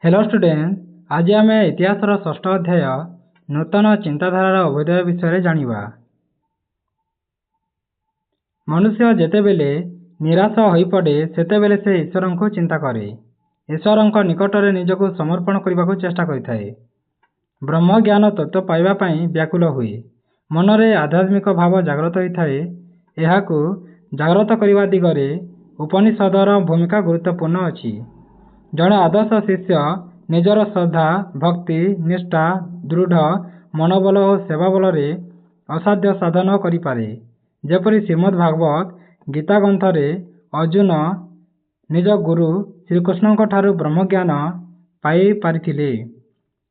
Hello student, आज आम इतिहास षष्ठ अध्याय नूतन चिंताधारार अभ्युदय विषय जानिबा। मनुष्य जेतेबेले निराश होई पड़े सेतेबेले से ईश्वर को चिंता करे। ईश्वर निकटरे निजको समर्पण करने को चेष्टा करिथाए। ब्रह्म ज्ञान तत्व पाइबा पई व्याकुल हुए। मनरे आध्यात्मिक भाव जागृत होइथाए। एहाकू जागृत करने दिगरे उपनिषदर भूमिका गुरुत्वपूर्ण अछि। जड़े आदर्श शिष्य निजर श्रद्धा, भक्ति, निष्ठा, दृढ़ मनोबल और सेवा बल असाध्य साधन करिपारे। जेपरि श्रीमद् भागवत गीता ग्रंथरे अर्जुन निज गुरु श्रीकृष्ण ठारू ब्रह्मज्ञान पाई पारिथिले।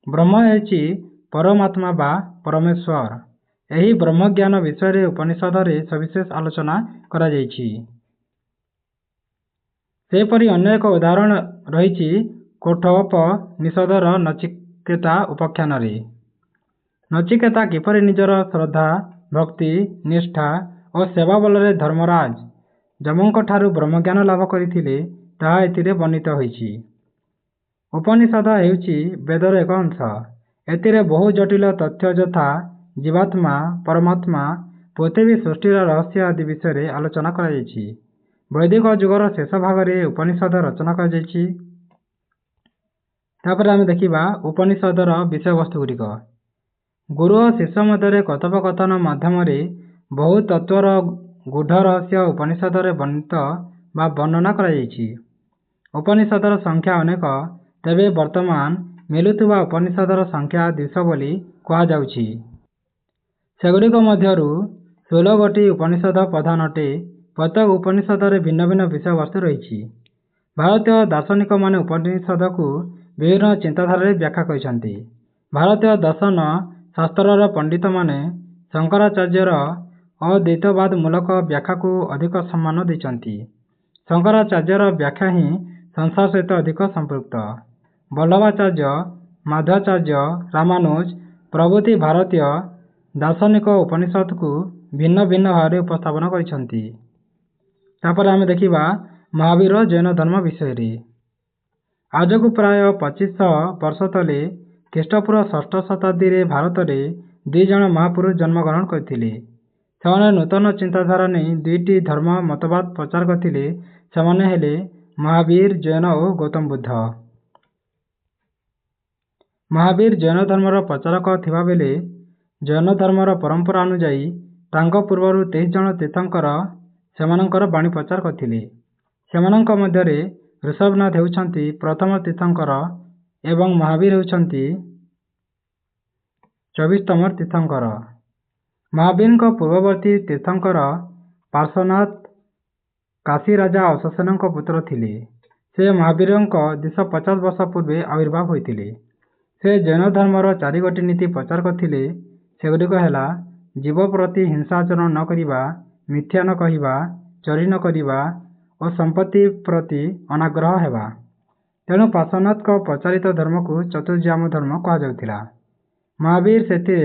ब्रह्म हेछि परमात्मा बा परमेश्वर। एही ब्रह्मज्ञान विषय उपनिषदरे सविशेष आलोचना करा जाइछि। सेपरि अन्य एक उदाहरण रही कोठोपनिषदर नचिकेता उपाख्यान। नचिकेता किपरि निजर श्रद्धा, भक्ति, निष्ठा और सेवा बल धर्मराज जमों ठारू ब्रह्मज्ञान लाभ करथिले ताहा एथिरे वर्णित होइछि। उपनिषद हेउछि वेदर एक अंश। एथिरे बहु जटिल तथ्य यथा जीवात्मा, परमात्मा, पृथ्वी सृष्टिर रहस्य आदि विषय आलोचना करा जाइछि। वैदिक जुगर शेष भाग में उपनिषद रचना कर देखा उपनिषदर विषय वस्तु गुड़िक। गुरु और शिष्य मध्य कथोपकथन माध्यम बहु तत्वर गूढ़ रहस्य उपनिषदरे वर्णित बा वर्णना कर उपनिषदर संख्या अनेक, तेबे वर्तमान मिलुवा उपनिषदर संख्या 200 बोली कहुछि। सेगुड़िक मध्यरु 16 गोटी उपनिषद प्रधान अटे। प्रत्येक उपनिषदरे भिन्न भिन्न विषय वस्तु रही। भारतीय दार्शनिक माने उपनिषद को विभिन्न चिंताधारा व्याख्या करछन्ति। भारतीय दर्शन शास्त्रर पंडित माने शंकराचार्यर अद्वैतवाद मूलक व्याख्या को अधिक सम्मान देछन्ति। शंकराचार्यर व्याख्या ही संसार सहित अधिक संपृक्त। वल्लभाचार्य, माध्वाचार्य, रामानुज प्रभृति भारतीय दार्शनिक उपनिषद को भिन्न भिन्न भाव उपस्थापन करछन्ति। तापर आमे देखिबा महावीर जैन धर्म विषय। आज को प्राय 2500 वर्ष तले ख्रीष्टपूर्व 6ठ शताब्दी रे भारत में 2 जन महापुरुष जन्मग्रहण करथिले। सेमाने नूतन चिंताधारा नहीं 2टी धर्म मतवाद प्रचार करथिले। सेमाने हेले महावीर जैन और गौतम बुद्ध। महावीर जैन धर्मर प्रचारक थिबा बेले जैन धर्मर परंपरा अनुजाई तांको पूर्वरु 23 जन तीर्थंकर सेमानंकर बाणी प्रचार करथिले। सेमानंक मध्यरे ऋषभनाथ हेउछन्ति प्रथम तीर्थंकर एवं महावीर हेउछन्ति 24तम तीर्थंकर। महावीर पूर्ववर्ती तीर्थंकर पार्श्वनाथ काशी राजा अशोकसेन पुत्र थिले। से महावीर 250 वर्ष पूर्वे आविर्भाव होइतिले। से जैन धर्मर 4 गोटी नीति प्रचार करथिले। सेगुड़िक हेला जीव प्रति हिंसाचरण न करिबा, मिथ्या न कहिबा, चोरी न करिबा और संपत्ति प्रति अनाग्रह हेबा। तेणु पार्श्वनाथ को प्रचारित धर्म को चतुर्जाम धर्म कहा जाउथिला। महावीर से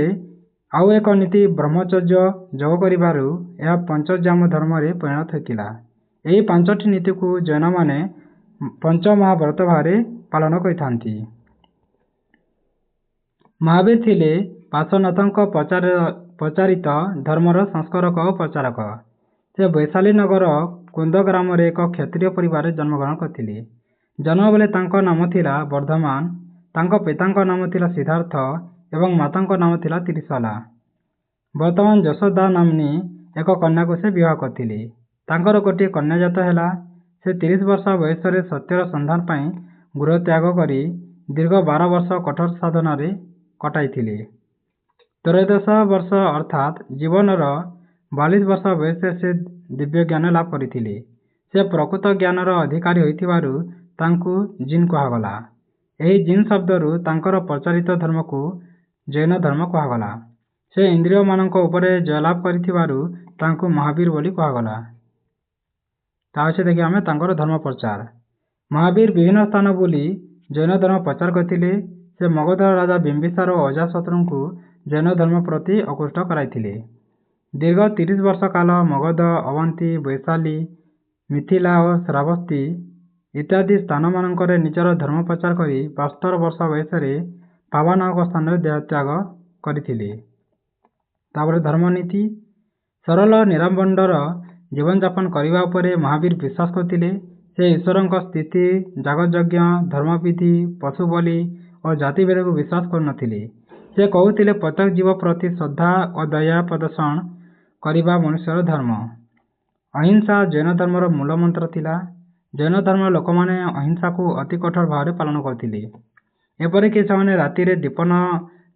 आउ एक नीति ब्रह्मचर्य जोग करिबारु यह पंचजाम धर्म रे परिणत होतिला। एही 5टी नीति को जैन माने पंच महाव्रत भावे पालन करिथांती। महावीर थिले पार्श्वनाथक प्रचारित धर्मर संस्कारक और प्रचारक। से वैशाली नगर कुंद ग्राम रे एक क्षत्रिय परिवार जन्मग्रहण करथिले। जन्म बेले तांको नाम थिला वर्धमान। तांको पितांको नाम थिला सिद्धार्थ एवं मातांको नाम थिला त्रिशला। वर्तमान यशोदा नामनी एक कन्या को से विवाह करथिले। तांकर गोटे कन्या जात हेला। से 30 वर्ष बयस रे सत्यर संधान पाई गृह त्याग करी दीर्घ 12 वर्ष कठोर साधना रे कटाइथिले। त्रयोदश वर्ष अर्थात जीवनर 42 वर्ष बयस से दिव्य ज्ञान लाभ करथिले। से प्रकृत ज्ञानर अधिकारी होइथिबारु तांकु जिन कहागला। एही जिन शब्दरु तांकर प्रचारित धर्म को जैन धर्म कहागला। से इंद्रिय मानक उपरे जयलाभ करिथिबारु तांकु महावीर बोली कहागला। तासे देखि आमे तांकर धर्म प्रचार। महावीर विभिन्न स्थान बोली जैन धर्म प्रचार करथिले। से मगध राजा बिंबिसार और अजातशत्रु को जैन धर्म प्रति आकृष्ट कराइथिले। दीर्घ 30 वर्ष काल मगध, अवंती, वैशाली, मिथिला और श्रावस्ती ଇତ୍ୟାଦି ସ୍ଥାନମାନଙ୍କରେ ନିଜର ଧର୍ମ ପ୍ରଚାର କରି 72 ବର୍ଷ ବୟସରେ ପାବା ନାମକ ସ୍ଥାନରେ ଦେହତ୍ୟାଗ କରିଥିଲେ। ତାପରେ ଧର୍ମନୀତି। ସରଳ ନିରାଡମ୍ବର ଜୀବନଯାପନ କରିବା ଉପରେ ମହାବୀର ବିଶ୍ୱାସ କରୁଥିଲେ। ସେ ଈଶ୍ୱରଙ୍କ ସ୍ଥିତି, ଯାଗଯଜ୍ଞ, ଧର୍ମବିଧି, ପଶୁ ବଳି ଓ ଜାତିଭେଦକୁ ବିଶ୍ୱାସ କରୁନଥିଲେ। ସେ କହୁଥିଲେ ପ୍ରତ୍ୟେକ ଜୀବ ପ୍ରତି ଶ୍ରଦ୍ଧା ଓ ଦୟା ପ୍ରଦର୍ଶନ କରିବା ମନୁଷ୍ୟର ଧର୍ମ। ଅହିଂସା ଜୈନ ଧର୍ମର ମୂଳ ମନ୍ତ୍ର ଥିଲା। ଜୈନ ଧର୍ମର ଲୋକମାନେ ଅହିଂସାକୁ ଅତି କଠୋର ଭାବରେ ପାଳନ କରୁଥିଲେ। ଏପରିକି ସେମାନେ ରାତିରେ ଦୀପ ନ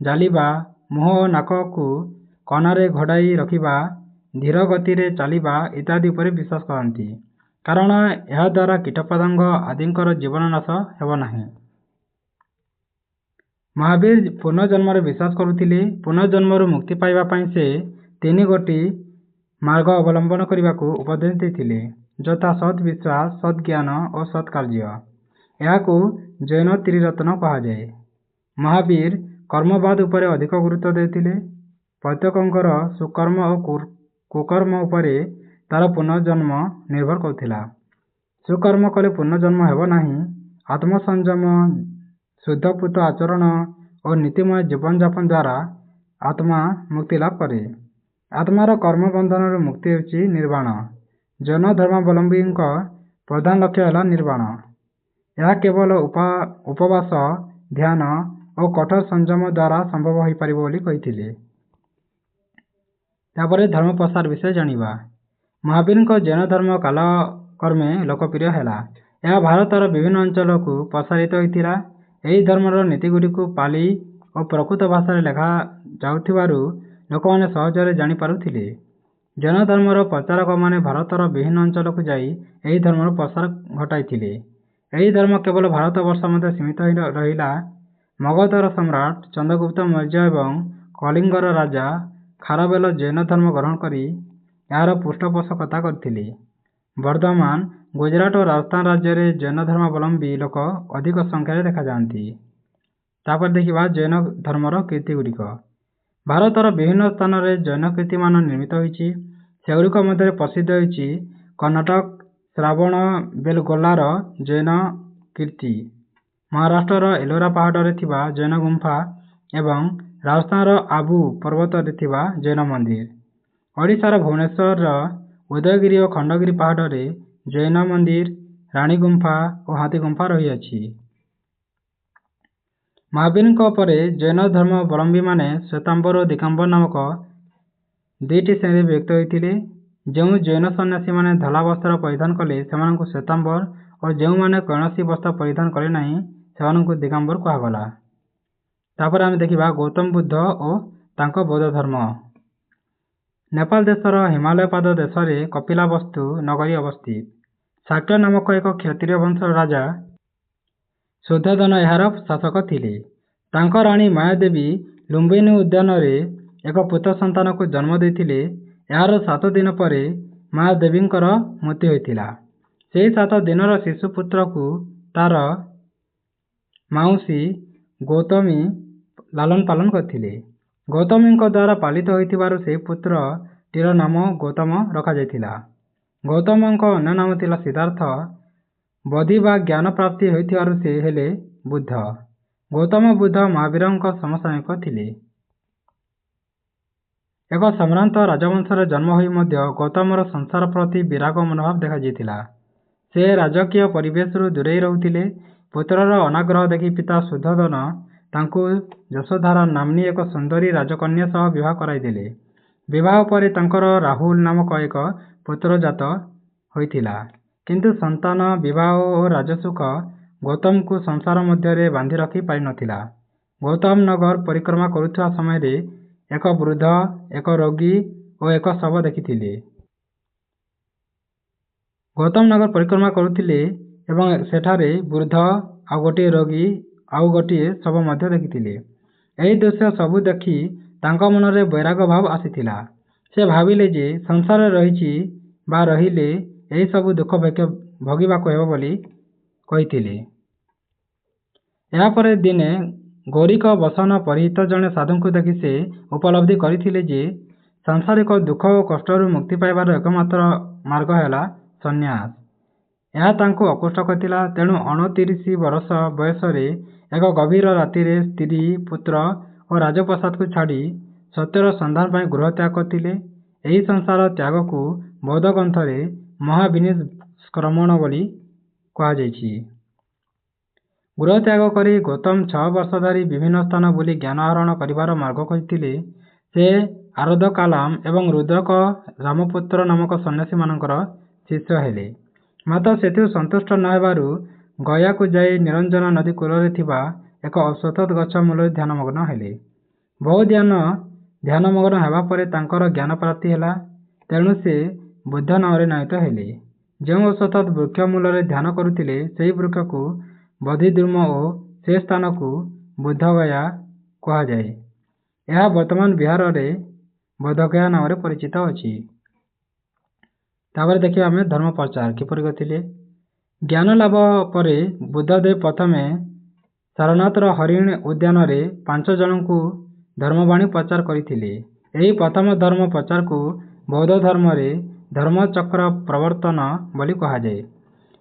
ଜାଳିବା, ମୁହଁ ଓ ନାକକୁ କନାରେ ଘୋଡ଼ାଇ ରଖିବା, ଧୀର ଗତିରେ ଚାଲିବା ଇତ୍ୟାଦି ଉପରେ ବିଶ୍ୱାସ କରନ୍ତି, କାରଣ ଏହାଦ୍ୱାରା କୀଟପତଙ୍ଗ ଆଦିଙ୍କର ଜୀବନ ନାଶ ହେବ ନାହିଁ। ମହାବୀର ପୁନର୍ଜନ୍ମରେ ବିଶ୍ୱାସ କରୁଥିଲେ। ପୁନର୍ଜନ୍ମରୁ ମୁକ୍ତି ପାଇବା ପାଇଁ ସେ 3ଗୋଟି ମାର୍ଗ ଅବଲମ୍ବନ କରିବାକୁ ଉପଦେଶ ଦେଇଥିଲେ, ଯଥା ସତ୍ ବିଶ୍ୱାସ, ସତ୍ ଜ୍ଞାନ ଓ ସତ୍ କାର୍ଯ୍ୟ। ଏହାକୁ ଜୈନ ତ୍ରିରତ୍ନ କୁହାଯାଏ। ମହାବୀର କର୍ମବାଦ ଉପରେ ଅଧିକ ଗୁରୁତ୍ୱ ଦେଉଥିଲେ। ପ୍ରତ୍ୟେକଙ୍କର ସୁକର୍ମ ଓ କୁକର୍ମ ଉପରେ ତାର ପୁନର୍ଜନ୍ମ ନିର୍ଭର କରୁଥିଲା। ସୁକର୍ମ କଲେ ପୁନର୍ଜନ୍ମ ହେବ ନାହିଁ। ଆତ୍ମସଂଯମ, ଶୁଦ୍ଧପୂତ ଆଚରଣ ଓ ନୀତିମୟ ଜୀବନଯାପନ ଦ୍ୱାରା ଆତ୍ମା ମୁକ୍ତି ଲାଭ କରେ। ଆତ୍ମାର କର୍ମ ବନ୍ଧନରୁ ମୁକ୍ତି ହେଉଛି ନିର୍ବାଣ। ଜୈନ ଧର୍ମାବଲମ୍ବୀଙ୍କ ପ୍ରଧାନ ଲକ୍ଷ୍ୟ ହେଲା ନିର୍ବାଣ। ଏହା କେବଳ ଉପବାସ, ଧ୍ୟାନ ଓ କଠୋର ସଂଯମ ଦ୍ୱାରା ସମ୍ଭବ ହୋଇପାରିବ ବୋଲି କହିଥିଲେ। ତାପରେ ଧର୍ମ ପ୍ରସାର ବିଷୟ ଜାଣିବା। ମହାବୀରଙ୍କ ଜୈନ ଧର୍ମ କାଳକ୍ରମେ ଲୋକପ୍ରିୟ ହେଲା। ଏହା ଭାରତର ବିଭିନ୍ନ ଅଞ୍ଚଳକୁ ପ୍ରସାରିତ ହୋଇଥିଲା। ଏହି ଧର୍ମର ନୀତିଗୁଡ଼ିକୁ ପାଲି ଓ ପ୍ରକୃତ ଭାଷାରେ ଲେଖାଯାଉଥିବାରୁ ଲୋକମାନେ ସହଜରେ ଜାଣିପାରୁଥିଲେ। ଜୈନ ଧର୍ମର ପ୍ରଚାରକମାନେ ଭାରତର ବିଭିନ୍ନ ଅଞ୍ଚଳକୁ ଯାଇ ଏହି ଧର୍ମର ପ୍ରସାର ଘଟାଇଥିଲେ। ଏହି ଧର୍ମ କେବଳ ଭାରତବର୍ଷ ମଧ୍ୟରେ ସୀମିତ ହୋଇ ରହିଲା। ମଗଧର ସମ୍ରାଟ ଚନ୍ଦ୍ରଗୁପ୍ତ ମୌର୍ଯ୍ୟ ଏବଂ କଳିଙ୍ଗର ରାଜା ଖାରବେଳ ଜୈନ ଧର୍ମ ଗ୍ରହଣ କରି ଏହାର ପୃଷ୍ଠପୋଷକତା କରିଥିଲେ। ବର୍ତ୍ତମାନ ଗୁଜରାଟ ଓ ରାଜସ୍ଥାନ ରାଜ୍ୟରେ ଜୈନ ଧର୍ମାବଲମ୍ବୀ ଲୋକ ଅଧିକ ସଂଖ୍ୟାରେ ଦେଖାଯାଆନ୍ତି। ତାପରେ ଦେଖିବା ଜୈନ ଧର୍ମର କୀର୍ତ୍ତିଗୁଡ଼ିକ। ଭାରତର ବିଭିନ୍ନ ସ୍ଥାନରେ ଜୈନ କୀର୍ତ୍ତିମାନ ନିର୍ମିତ ହୋଇଛି। ସେଗୁଡ଼ିକ ମଧ୍ୟରେ ପ୍ରସିଦ୍ଧ ହେଉଛି କର୍ଣ୍ଣାଟକ ଶ୍ରାବଣବେଲଗୋଲାର ଜୈନ କୀର୍ତ୍ତି, ମହାରାଷ୍ଟ୍ରର ଏଲୋରା ପାହାଡ଼ରେ ଥିବା ଜୈନ ଗୁମ୍ଫା ଏବଂ ରାଜସ୍ଥାନର ଆବୁ ପର୍ବତରେ ଥିବା ଜୈନ ମନ୍ଦିର। ଓଡ଼ିଶାର ଭୁବନେଶ୍ୱରର ଉଦୟଗିରି ଓ ଖଣ୍ଡଗିରି ପାହାଡ଼ରେ ଜୈନ ମନ୍ଦିର, ରାଣୀ ଗୁମ୍ଫା ଓ ହାତୀ ଗୁମ୍ଫା ରହିଅଛି। ମହାବୀରଙ୍କ ପରେ ଜୈନ ଧର୍ମାବଲମ୍ବୀମାନେ ଶ୍ୱେତାମ୍ବର ଓ ଦିଗମ୍ବର ନାମକ ଦୁଇଟି ଶ୍ରେଣୀରେ ବିଭକ୍ତ ହୋଇଥିଲେ। ଯେଉଁ ଜୈନ ସନ୍ନ୍ୟାସୀମାନେ ଧଳା ବସ୍ତ୍ର ପରିଧାନ କଲେ ସେମାନଙ୍କୁ ଶ୍ୱେତାମ୍ବର ଓ ଯେଉଁମାନେ କୌଣସି ବସ୍ତ୍ର ପରିଧାନ କଲେ ନାହିଁ ସେମାନଙ୍କୁ ଦିଗମ୍ବର କୁହାଗଲା। ତାପରେ ଆମେ ଦେଖିବା ଗୌତମ ବୁଦ୍ଧ ଓ ତାଙ୍କ ବୌଦ୍ଧ ଧର୍ମ। ନେପାଳ ଦେଶର ହିମାଳୟ ପାଦ ଦେଶରେ କପିଳାବସ୍ତୁ ନଗରୀ ଅବସ୍ଥିତ। ଶାକ୍ୟ ନାମକ ଏକ କ୍ଷତ୍ରିୟ ବଂଶର ରାଜା ଶୁଦ୍ଧୋଧନ ଏହାର ଶାସକ ଥିଲେ। ତାଙ୍କ ରାଣୀ ମାୟାଦେବୀ ଲୁମ୍ବିନୀ ଉଦ୍ୟାନରେ ଏକ ପୁତ୍ର ସନ୍ତାନକୁ ଜନ୍ମ ଦେଇଥିଲେ। ଏହାର 7 ଦିନ ପରେ ମାୟାଦେବୀଙ୍କର ମୃତ୍ୟୁ ହୋଇଥିଲା। ସେହି 7 ଦିନର ଶିଶୁ ପୁତ୍ରକୁ ତାର ମାଉସୀ ଗୌତମୀ ଲାଲନ ପାଳନ କରିଥିଲେ। ଗୌତମୀଙ୍କ ଦ୍ୱାରା ପାଳିତ ହୋଇଥିବାରୁ ସେହି ପୁତ୍ରଟିର ନାମ ଗୌତମ ରଖାଯାଇଥିଲା। ଗୌତମଙ୍କ ଅନ୍ୟ ନାମ ଥିଲା ସିଦ୍ଧାର୍ଥ। ବୋଧି ବା ଜ୍ଞାନ ପ୍ରାପ୍ତି ହୋଇଥିବାରୁ ସେ ହେଲେ ବୁଦ୍ଧ। ଗୌତମ ବୁଦ୍ଧ ମହାବୀରଙ୍କ ସମସାମୟିକ ଥିଲେ। ଏକ ସମ୍ଭ୍ରାନ୍ତ ରାଜବଂଶରେ ଜନ୍ମ ହୋଇ ମଧ୍ୟ ଗୌତମର ସଂସାର ପ୍ରତି ବିରାଗ ମନୋଭାବ ଦେଖାଯାଇଥିଲା। ସେ ରାଜକୀୟ ପରିବେଶରୁ ଦୂରେଇ ରହୁଥିଲେ। ପୁତ୍ରର ଅନାଗ୍ରହ ଦେଖି ପିତା ଶୁଦ୍ଧୋଧନ ତାଙ୍କୁ ଯଶୋଧାରା ନାମ୍ନୀ ଏକ ସୁନ୍ଦରୀ ରାଜକନ୍ୟା ସହ ବିବାହ କରାଇଦେଲେ। ବିବାହ ପରେ ତାଙ୍କର ରାହୁଲ ନାମକ ଏକ ପୁତ୍ର ଜାତ ହୋଇଥିଲା। କିନ୍ତୁ ସନ୍ତାନ, ବିବାହ ଓ ରାଜସୁଖ ଗୌତମଙ୍କୁ ସଂସାର ମଧ୍ୟରେ ବାନ୍ଧି ରଖି ପାରିନଥିଲା। ଗୌତମ ନଗର ପରିକ୍ରମା କରୁଥିବା ସମୟରେ ଏକ ବୃଦ୍ଧ, ଏକ ରୋଗୀ ଓ ଏକ ଶବ ଦେଖିଥିଲେ। ଗୌତମ ନଗର ପରିକ୍ରମା କରୁଥିଲେ ଏବଂ ସେଠାରେ ବୃଦ୍ଧ, ଆଉ ଗୋଟିଏ ରୋଗୀ, ଆଉ ଗୋଟିଏ ଶବ ମଧ୍ୟ ଦେଖିଥିଲେ। ଏହି ଦୃଶ୍ୟ ସବୁ ଦେଖି ତାଙ୍କ ମନରେ ବୈରାଗ ଭାବ ଆସିଥିଲା। ସେ ଭାବିଲେ ଯେ ସଂସାରରେ ରହିଛି ବା ରହିଲେ ଏହି ସବୁ ଦୁଃଖ ଭୋଗିବାକୁ ହେବ ବୋଲି କହିଥିଲେ। ଏହାପରେ ଦିନେ ଗୌରିକ ବସନ ପରିହିତ ଜଣେ ସାଧୁଙ୍କୁ ଦେଖି ସେ ଉପଲବ୍ଧି କରିଥିଲେ ଯେ ସାଂସାରିକ ଦୁଃଖ ଓ କଷ୍ଟରୁ ମୁକ୍ତି ପାଇବାର ଏକମାତ୍ର ମାର୍ଗ ହେଲା ସନ୍ନ୍ୟାସ। ଏହା ତାଙ୍କୁ ଅକୁଷ୍ଟ କରିଥିଲା। ତେଣୁ 29 ବର୍ଷ ବୟସରେ ଏକ ଗଭୀର ରାତିରେ ସ୍ତ୍ରୀ, ପୁତ୍ର ଓ ରାଜପ୍ରାସାଦକୁ ଛାଡ଼ି ସତ୍ୟର ସନ୍ଧାନ ପାଇଁ ଗୃହତ୍ୟାଗ କରିଥିଲେ। ଏହି ସଂସାର ତ୍ୟାଗକୁ ବୌଦ୍ଧ ଗ୍ରନ୍ଥରେ ମହାବିନିଷ୍କ୍ରମଣ ବୋଲି କୁହାଯାଇଛି। ଗୃହତ୍ୟାଗ କରି ଗୌତମ 6 ବର୍ଷ ଧରି ବିଭିନ୍ନ ସ୍ଥାନ ବୁଲି ଜ୍ଞାନ ଆହରଣ କରିବାର ମାର୍ଗ ଖୋଜିଥିଲେ। ସେ ଆରଦ କାଲାମ ଏବଂ ରୁଦ୍ରକ ରାମପୁତ୍ର ନାମକ ସନ୍ନ୍ୟାସୀମାନଙ୍କର ଶିଷ୍ୟ ହେଲେ। ମାତ୍ର ସେଥିରୁ ସନ୍ତୁଷ୍ଟ ନ ହେବାରୁ ଗୟାକୁ ଯାଇ ନିରଞ୍ଜନ ନଦୀ କୂଳରେ ଥିବା ଏକ ଔଷଧ ଗଛ ମୂଳରେ ଧ୍ୟାନମଗ୍ନ ହେଲେ। ବହୁ ଧ୍ୟାନମଗ୍ନ ହେବା ପରେ ତାଙ୍କର ଜ୍ଞାନ ପ୍ରାପ୍ତି ହେଲା। ତେଣୁ ସେ ବୁଦ୍ଧ ନାମରେ ନାମିତ ହେଲେ। ଯେଉଁ ଔଷଧ ବୃକ୍ଷ ମୂଳରେ ଧ୍ୟାନ କରୁଥିଲେ ସେହି ବୃକ୍ଷକୁ ବୋଧିଦ୍ରୁମ ଓ ସେ ସ୍ଥାନକୁ ବୁଦ୍ଧଗୟା କୁହାଯାଏ। ଏହା ବର୍ତ୍ତମାନ ବିହାରରେ ବୋଧଗୟା ନାମରେ ପରିଚିତ ଅଛି। ତାପରେ ଦେଖିବା ଆମେ ଧର୍ମ ପ୍ରଚାର କିପରି କରିଥିଲେ। ଜ୍ଞାନ ଲାଭ ପରେ ବୁଦ୍ଧଦେବ ପ୍ରଥମେ ସାରନାଥର ହରିଣ ଉଦ୍ୟାନରେ 5 ଜଣଙ୍କୁ ଧର୍ମବାଣୀ ପ୍ରଚାର କରିଥିଲେ। ଏହି ପ୍ରଥମ ଧର୍ମ ପ୍ରଚାରକୁ ବୌଦ୍ଧ ଧର୍ମରେ ଧର୍ମଚକ୍ର ପ୍ରବର୍ତ୍ତନ ବୋଲି କୁହାଯାଏ।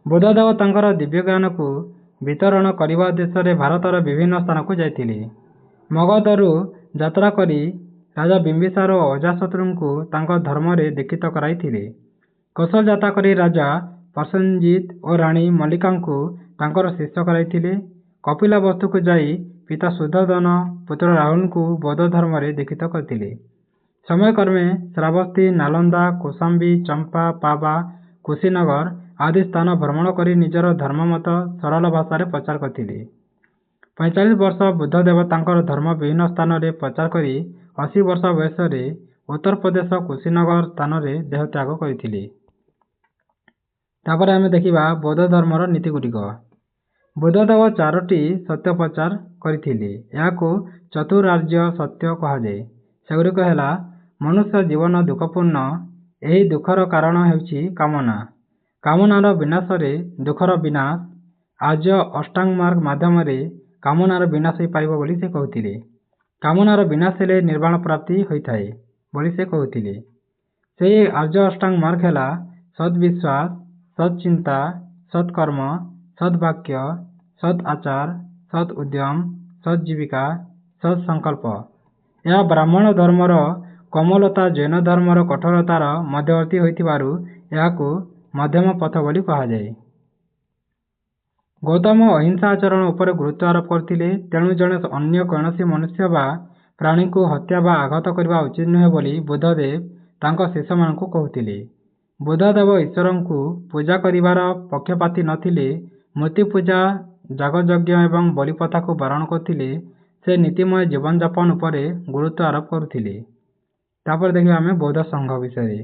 ବୁଦ୍ଧଦେବ ତାଙ୍କର ଦିବ୍ୟଜ୍ଞାନକୁ ବିତରଣ କରିବା ଉଦ୍ଦେଶ୍ୟରେ ଭାରତର ବିଭିନ୍ନ ସ୍ଥାନକୁ ଯାଇଥିଲେ। ମଗଧରୁ ଯାତ୍ରା କରି ରାଜା ବିମ୍ବିସାର ଓ ଅଜାଶତ୍ରୁଙ୍କୁ ତାଙ୍କ ଧର୍ମରେ ଦୀକ୍ଷିତ କରାଇଥିଲେ। କୌଶଳ ଯାତ୍ରା କରି ରାଜା ପ୍ରସେନଜିତ ଓ ରାଣୀ ମଲ୍ଲିକାଙ୍କୁ ତାଙ୍କର ଶିଷ୍ୟ କରାଇଥିଲେ। କପିଳବସ୍ତୁକୁ ଯାଇ ପିତା ଶୁଦ୍ଧୋଧନ, ପୁତ୍ର ରାହୁଲଙ୍କୁ ବୌଦ୍ଧ ଧର୍ମରେ ଦୀକ୍ଷିତ କରିଥିଲେ। ସମୟକ୍ରମେ ଶ୍ରାବସ୍ତୀ, ନାଲନ୍ଦା, କୌଶାମ୍ବୀ, ଚମ୍ପା, ପାବା, କୁଶୀନଗର ଆଦି ସ୍ଥାନ ଭ୍ରମଣ କରି ନିଜର ଧର୍ମମତ ସରଳ ଭାଷାରେ ପ୍ରଚାର କରିଥିଲେ। 45 ବର୍ଷ ବୁଦ୍ଧଦେବ ତାଙ୍କର ଧର୍ମ ବିଭିନ୍ନ ସ୍ଥାନରେ ପ୍ରଚାର କରି 80 ବର୍ଷ ବୟସରେ ଉତ୍ତରପ୍ରଦେଶ କୁଶୀନଗର ସ୍ଥାନରେ ଦେହତ୍ୟାଗ କରିଥିଲେ। ତାପରେ ଆମେ ଦେଖିବା ବୌଦ୍ଧ ଧର୍ମର ନୀତିଗୁଡ଼ିକ। ବୁଦ୍ଧଦେବ 4ଟି ସତ୍ୟ ପ୍ରଚାର କରିଥିଲେ। ଏହାକୁ ଚତୁରାର୍ଯ୍ୟ ସତ୍ୟ କୁହାଯାଏ। ସେଗୁଡ଼ିକ ହେଲା, ମନୁଷ୍ୟ ଜୀବନ ଦୁଃଖପୂର୍ଣ୍ଣ। ଏହି ଦୁଃଖର କାରଣ ହେଉଛି କାମନା। କାମନାର ବିନାଶରେ ଦୁଃଖର ବିନାଶ। ଆର୍ଯ୍ୟ ଅଷ୍ଟାଙ୍ଗ ମାର୍ଗ ମାଧ୍ୟମରେ କାମନାର ବିନାଶ ହୋଇପାରିବ ବୋଲି ସେ କହୁଥିଲେ। କାମନାର ବିନାଶ ହେଲେ ନିର୍ବାଣ ପ୍ରାପ୍ତି ହୋଇଥାଏ ବୋଲି ସେ କହୁଥିଲେ। ସେହି ଆର୍ଯ୍ୟ ଅଷ୍ଟାଙ୍ଗ ମାର୍ଗ ହେଲା ସଦ୍ବିଶ୍ୱାସ, ସତ୍ଚିନ୍ତା, ସତ୍କର୍ମ, ସଦ୍ବାକ୍ୟ, ସତ୍ ଆଚାର, ସତ୍ ଉଦ୍ୟମ, ସଜ୍ଜୀବିକା, ସତ୍ ସଂକଳ୍ପ। ଏହା ବ୍ରାହ୍ମଣ ଧର୍ମର କୋମଲତା ଜୈନ ଧର୍ମର କଠୋରତାର ମଧ୍ୟବର୍ତ୍ତୀ ହୋଇଥିବାରୁ ଏହାକୁ ମଧ୍ୟମ ପଥ ବୋଲି କୁହାଯାଏ। ଗୌତମ ଅହିଂସା ଆଚରଣ ଉପରେ ଗୁରୁତ୍ୱ ଆରୋପ କରିଥିଲେ। ତେଣୁ ଜଣେ ଅନ୍ୟ କୌଣସି ମନୁଷ୍ୟ ବା ପ୍ରାଣୀଙ୍କୁ ହତ୍ୟା ବା ଆଘାତ କରିବା ଉଚିତ ନୁହେଁ ବୋଲି ବୁଦ୍ଧଦେବ ତାଙ୍କ ଶିଷ୍ୟମାନଙ୍କୁ କହୁଥିଲେ। ବୁଦ୍ଧଦେବ ଈଶ୍ୱରଙ୍କୁ ପୂଜା କରିବାର ପକ୍ଷପାତୀ ନଥିଲେ। ମୂର୍ତ୍ତି ପୂଜା, ଯାଗଯଜ୍ଞ ଏବଂ ବଳିପ୍ରଥାକୁ ବାରଣ କରୁଥିଲେ। ସେ ନୀତିମୟ ଜୀବନଯାପନ ଉପରେ ଗୁରୁତ୍ୱ ଆରୋପ କରୁଥିଲେ। ତାପରେ ଦେଖିବା ଆମେ ବୌଦ୍ଧ ସଂଘ ବିଷୟରେ।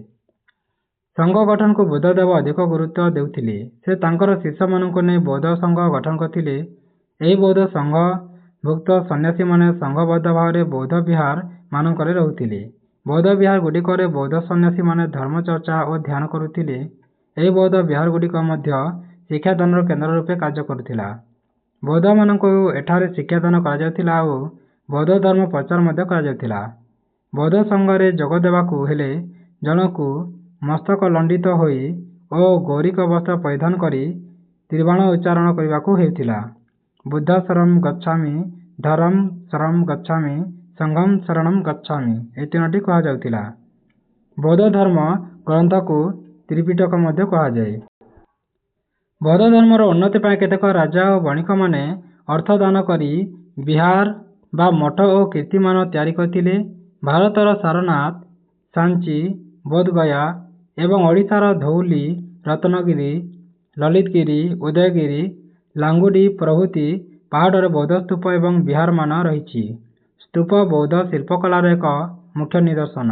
ସଂଘ ଗଠନକୁ ବୁଦ୍ଧଦେବ ଅଧିକ ଗୁରୁତ୍ୱ ଦେଉଥିଲେ। ସେ ତାଙ୍କର ଶିଷ୍ୟମାନଙ୍କୁ ନେଇ ବୌଦ୍ଧ ସଂଘ ଗଠନ କରିଥିଲେ। ଏହି ବୌଦ୍ଧ ସଂଘଭୁକ୍ତ ସନ୍ନ୍ୟାସୀମାନେ ସଂଘବଦ୍ଧ ଭାବରେ ବୌଦ୍ଧ ବିହାର ମାନଙ୍କରେ ରହୁଥିଲେ। ବୌଦ୍ଧ ବିହାର ଗୁଡ଼ିକରେ ବୌଦ୍ଧ ସନ୍ନ୍ୟାସୀମାନେ ଧର୍ମଚର୍ଚ୍ଚା ଓ ଧ୍ୟାନ କରୁଥିଲେ। ଏହି ବୌଦ୍ଧ ବିହାରଗୁଡ଼ିକ ମଧ୍ୟ ଶିକ୍ଷାଦାନର କେନ୍ଦ୍ର ରୂପେ କାର୍ଯ୍ୟ କରୁଥିଲା। ବୌଦ୍ଧମାନଙ୍କୁ ଏଠାରେ ଶିକ୍ଷାଦାନ କରାଯାଉଥିଲା ଓ ବୌଦ୍ଧ ଧର୍ମ ପ୍ରଚାର ମଧ୍ୟ କରାଯାଉଥିଲା। ବୌଦ୍ଧ ସଂଘରେ ଯୋଗ ଦେବାକୁ ହେଲେ ଜଣକୁ ମସ୍ତକ ଲଣ୍ଡିତ ହୋଇ ଓ ଗୌରିକ ବସ୍ତ୍ର ପରିଧାନ କରି ତ୍ରିବାଣ ଉଚ୍ଚାରଣ କରିବାକୁ ହେଉଥିଲା। ବୁଦ୍ଧ ଶରଣଂ ଗଚ୍ଛାମି, ଧର୍ମଂ ଶରଣଂ ଗଚ୍ଛାମି, ସଂଘଂ ଶରଣଂ ଗଚ୍ଛାମି ଏହି 3ଟି କୁହାଯାଉଥିଲା। ବୌଦ୍ଧ ଧର୍ମ ଗ୍ରନ୍ଥକୁ ତ୍ରିପିଟକ ମଧ୍ୟ କୁହାଯାଏ। ବୌଦ୍ଧ ଧର୍ମର ଉନ୍ନତି ପାଇଁ କେତେକ ରାଜା ଓ ବଣିକମାନେ ଅର୍ଥ ଦାନ କରି ବିହାର ବା ମଠ ଓ କୀର୍ତ୍ତିମାନ ତିଆରି କରିଥିଲେ। ଭାରତର ସାରନାଥ, ସାଞ୍ଚି, ବୋଧଗୟା ଏବଂ ଓଡ଼ିଶାର ଧଉଳି, ରତ୍ନଗିରି, ଲଳିତଗିରି, ଉଦୟଗିରି, ଲାଙ୍ଗୁଡି ପ୍ରଭୃତି ପାହାଡ଼ରେ ବୌଦ୍ଧ ସ୍ତୂପ ଏବଂ ବିହାରମାନ ରହିଛି। ସ୍ତୂପ ବୌଦ୍ଧ ଶିଳ୍ପକଳାର ଏକ ମୁଖ୍ୟ ନିଦର୍ଶନ।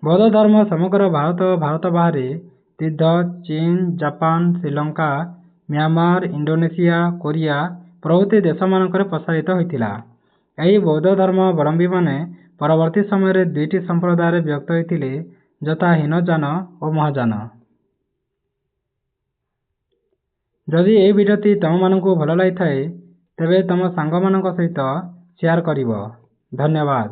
ବୌଦ୍ଧ ଧର୍ମ ସମଗ୍ର ଭାରତ ଓ ଭାରତ ବାହାରେ ତିବ୍ଦତ, ଚୀନ, Japan, Sri Lanka, Myanmar, Indonesia, Korea ପ୍ରଭୃତି ଦେଶମାନଙ୍କରେ ପ୍ରସାରିତ ହୋଇଥିଲା। ଏହି ବୌଦ୍ଧ ଧର୍ମାବଲମ୍ବୀମାନେ ପରବର୍ତ୍ତୀ ସମୟରେ 2ଟି ସମ୍ପ୍ରଦାୟରେ ବିଭକ୍ତ ହୋଇଥିଲେ, ଯଥା ହୀନଯାନ ଓ ମହାଯାନ। ଯଦି ଏହି ଭିଡ଼ିଓଟି ତୁମମାନଙ୍କୁ ଭଲ ଲାଗିଥାଏ ତେବେ ତୁମ ସାଙ୍ଗମାନଙ୍କ ସହିତ ସେୟାର କରିବ। ଧନ୍ୟବାଦ।